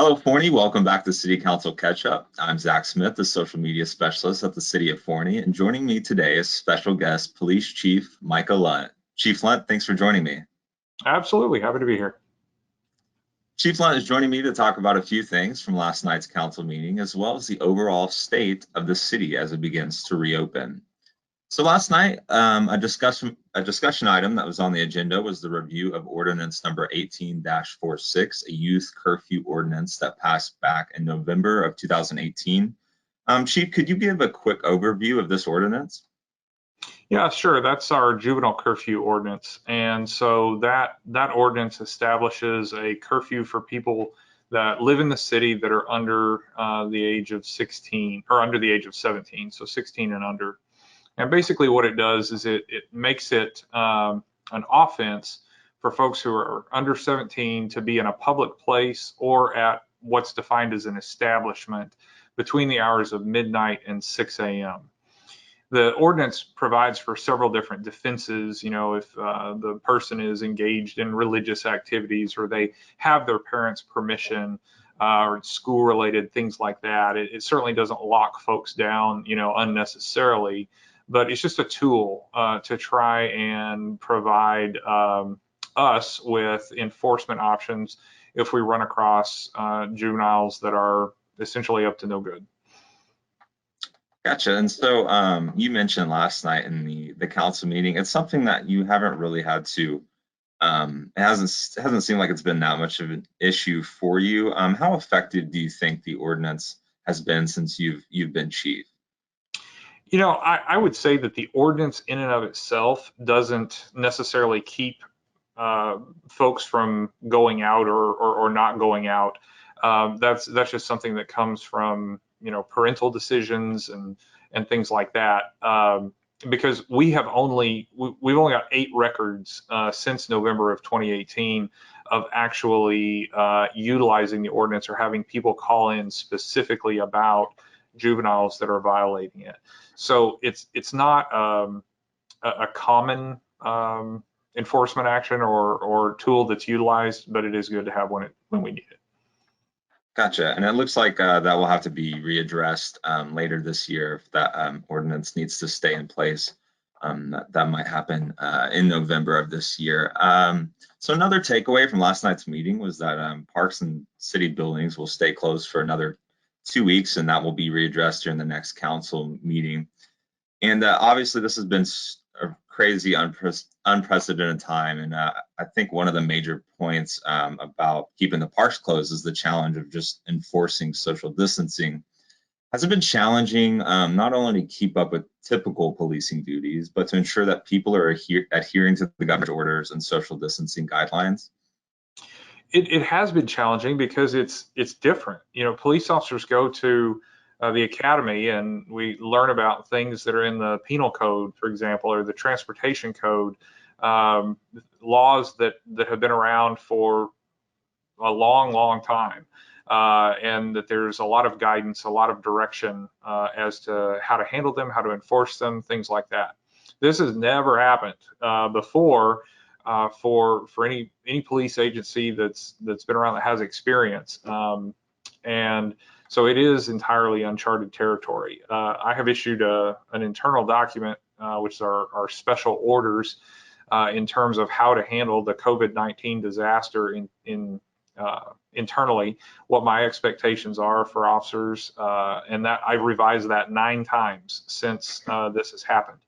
Hello, Forney. Welcome back to City Council Catch Up. I'm Zach Smith, the social media specialist at the City of Forney, and joining me today is special guest Police Chief Micah Lunt. Chief Lunt, thanks for joining me. Absolutely, happy to be here. Chief Lunt is joining me to talk about a few things from last night's council meeting, as well as the overall state of the city as it begins to reopen. So last night, a discussion item that was on the agenda was the review of Ordinance number 18-46, a youth curfew ordinance that passed back in November of 2018. Chief, could you give a quick overview of this ordinance? Yeah, sure. That's our juvenile curfew ordinance. And so that ordinance establishes a curfew for people that live in the city that are under the age of 16 or under the age of 17, so 16 and under. And basically what it does is it makes it an offense for folks who are under 17 to be in a public place or at what's defined as an establishment between the hours of midnight and 6 a.m. The ordinance provides for several different defenses. You know, if the person is engaged in religious activities or they have their parents' permission or school-related things like that, it certainly doesn't lock folks down, you know, unnecessarily. But it's just a tool to try and provide us with enforcement options if we run across juveniles that are essentially up to no good. Gotcha. And so you mentioned last night in the council meeting, it's something that you haven't really had to, it hasn't seemed like it's been that much of an issue for you. How effective do you think the ordinance has been since you've been chief? You know, I would say that the ordinance in and of itself doesn't necessarily keep folks from going out or not going out. That's just something that comes from, you know, parental decisions and things like that. Because we've only got 8 records since November of 2018 of actually utilizing the ordinance or having people call in specifically about juveniles that are violating it. So it's not a common enforcement action or tool that's utilized, but it is good to have when we need it. Gotcha. And it looks like that will have to be readdressed later this year if that ordinance needs to stay in place. That might happen in November of this year. So another takeaway from last night's meeting was that parks and city buildings will stay closed for another 2 weeks, and that will be readdressed during the next council meeting. And obviously this has been a crazy, unprecedented time. And I think one of the major points about keeping the parks closed is the challenge of just enforcing social distancing. Has it been challenging not only to keep up with typical policing duties, but to ensure that people are adhering to the governor's orders and social distancing guidelines? It has been challenging because it's different. You know, police officers go to the academy and we learn about things that are in the penal code, for example, or the transportation code, laws that have been around for a long time, and that there's a lot of guidance, a lot of direction as to how to handle them, how to enforce them, things like that. This has never happened before for any police agency that's been around that has experience, and so it is entirely uncharted territory. I have issued an internal document, which is our special orders in terms of how to handle the COVID-19 disaster internally, what my expectations are for officers, and that I've revised that 9 times since this has happened.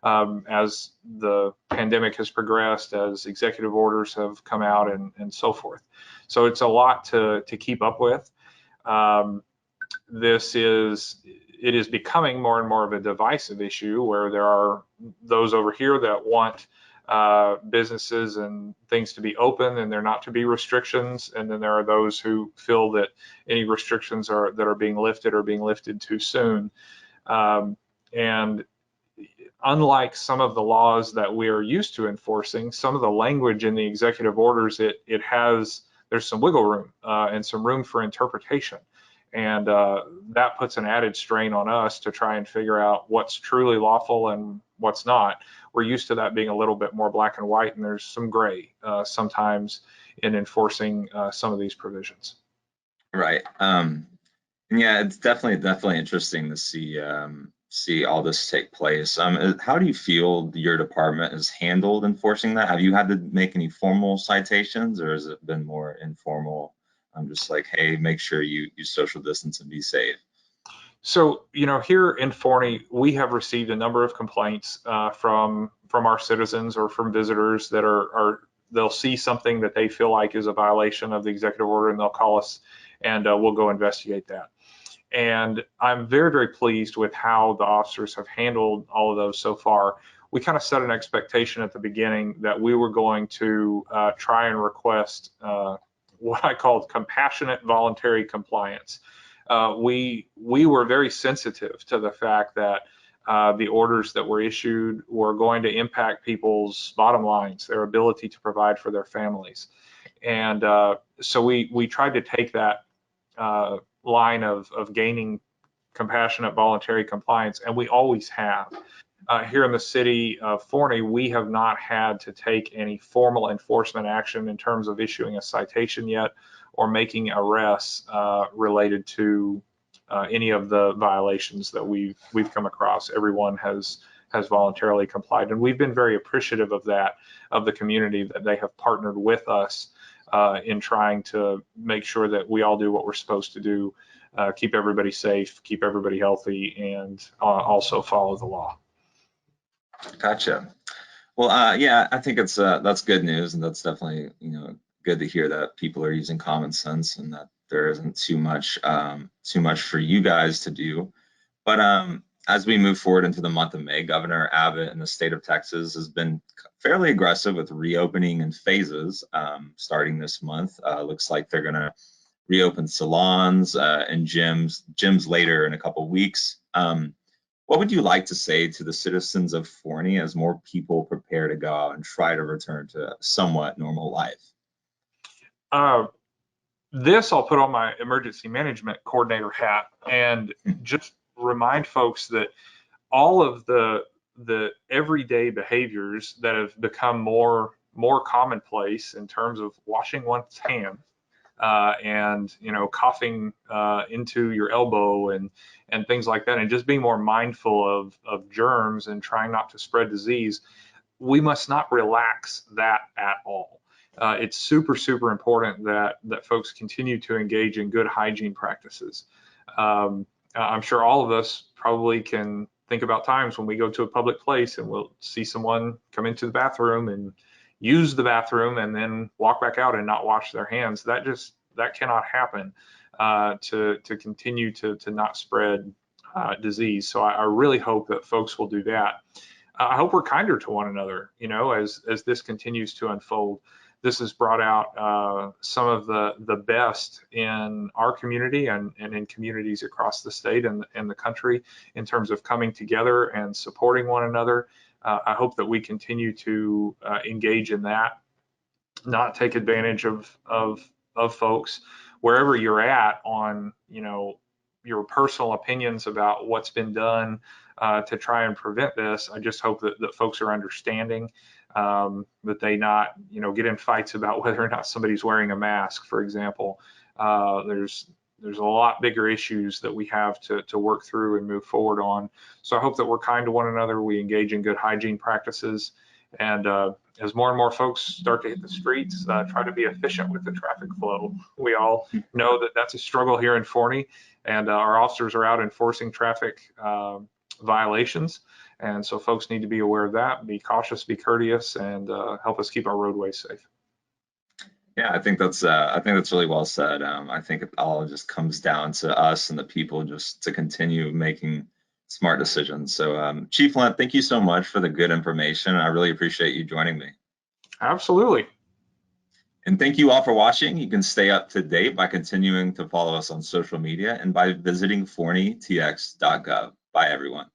As the pandemic has progressed, as executive orders have come out and so forth. So it's a lot to keep up with. It is becoming more and more of a divisive issue where there are those over here that want businesses and things to be open and there not to be restrictions, and then there are those who feel that any restrictions that are being lifted too soon. And unlike some of the laws that we are used to enforcing, some of the language in the executive orders, there's some wiggle room and some room for interpretation. And that puts an added strain on us to try and figure out what's truly lawful and what's not. We're used to that being a little bit more black and white, and there's some gray sometimes in enforcing some of these provisions. Right. And yeah, it's definitely interesting to see all this take place. How do you feel your department has handled enforcing that? Have you had to make any formal citations, or has it been more informal? I'm just like, hey, make sure you social distance and be safe. So, here in Forney, we have received a number of complaints from our citizens or from visitors that are they'll see something that they feel like is a violation of the executive order, and they'll call us, and we'll go investigate that. And I'm very, very pleased with how the officers have handled all of those so far. We kind of set an expectation at the beginning that we were going to try and request what I called compassionate voluntary compliance. We were very sensitive to the fact that the orders that were issued were going to impact people's bottom lines, their ability to provide for their families. And so we tried to take that line of gaining compassionate voluntary compliance, and we always have. Here in the city of Forney, we have not had to take any formal enforcement action in terms of issuing a citation yet or making arrests related to any of the violations that we've come across. Everyone has voluntarily complied, and we've been very appreciative of that, of the community, that they have partnered with us in trying to make sure that we all do what we're supposed to do, keep everybody safe, keep everybody healthy, and also follow the law. Gotcha. Well, yeah, I think that's good news, and that's definitely good to hear that people are using common sense and that there isn't too much for you guys to do. But as we move forward into the month of May, Governor Abbott in the state of Texas has been fairly aggressive with reopening in phases starting this month. Looks like they're going to reopen salons and gyms later in a couple weeks. What would you like to say to the citizens of Forney as more people prepare to go out and try to return to a somewhat normal life? This I'll put on my emergency management coordinator hat and just remind folks that all of the everyday behaviors that have become more commonplace in terms of washing one's hands and coughing into your elbow and things like that, and just being more mindful of germs and trying not to spread disease, we must not relax that at all. It's super important that folks continue to engage in good hygiene practices. I'm sure all of us probably can think about times when we go to a public place and we'll see someone come into the bathroom and use the bathroom and then walk back out and not wash their hands. That cannot happen to continue to not spread disease. So I really hope that folks will do that. I hope we're kinder to one another, as this continues to unfold. This has brought out some of the best in our community and in communities across the state and the country in terms of coming together and supporting one another. I hope that we continue to engage in that, not take advantage of folks wherever you're at on, your personal opinions about what's been done to try and prevent this. I just hope that folks are understanding, that they not, get in fights about whether or not somebody's wearing a mask, for example. There's a lot bigger issues that we have to work through and move forward on. So I hope that we're kind to one another, we engage in good hygiene practices, and as more and more folks start to hit the streets, try to be efficient with the traffic flow. We all know that that's a struggle here in Forney, and our officers are out enforcing traffic violations. And so folks need to be aware of that, be cautious, be courteous, and help us keep our roadways safe. Yeah, I think that's really well said. I think it all just comes down to us and the people just to continue making smart decisions. So Chief Lunt, thank you so much for the good information. I really appreciate you joining me. Absolutely. And thank you all for watching. You can stay up to date by continuing to follow us on social media and by visiting forneytx.gov. Bye, everyone.